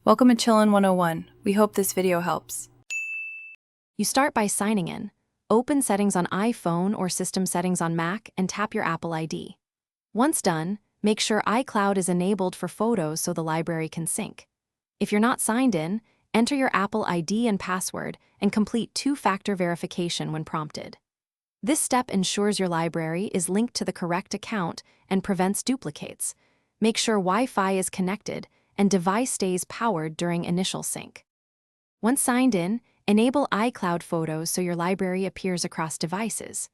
Welcome to Chillin' 101. We hope this video helps. You start by signing in. Open Settings on iPhone or System Settings on Mac and tap your Apple ID. Once done, make sure iCloud is enabled for photos so the library can sync. If you're not signed in, enter your Apple ID and password and complete two-factor verification when prompted. This step ensures your library is linked to the correct account and prevents duplicates. Make sure Wi-Fi is connected and device stays powered during initial sync. Once signed in, enable iCloud Photos so your library appears across devices.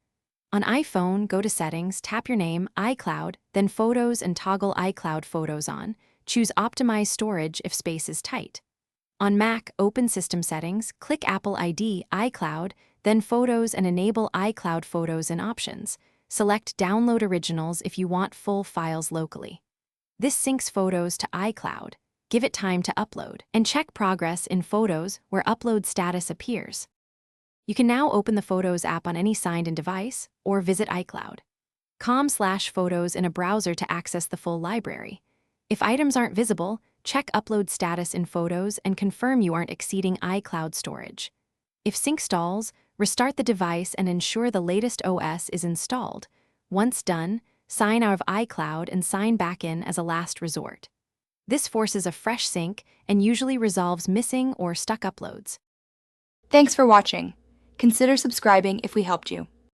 On iPhone, go to Settings, tap your name, iCloud, then Photos and toggle iCloud Photos on. Choose Optimize Storage if space is tight. On Mac, open System Settings, click Apple ID, iCloud, then Photos and enable iCloud Photos in Options. Select Download Originals if you want full files locally. This syncs photos to iCloud. Give it time to upload, and check progress in Photos where upload status appears. You can now open the Photos app on any signed-in device or visit iCloud.com/photos in a browser to access the full library. If items aren't visible, check upload status in Photos and confirm you aren't exceeding iCloud storage. If sync stalls, restart the device and ensure the latest OS is installed. Once done, sign out of iCloud and sign back in as a last resort. This forces a fresh sync and usually resolves missing or stuck uploads. Thanks for watching. Consider subscribing if we helped you.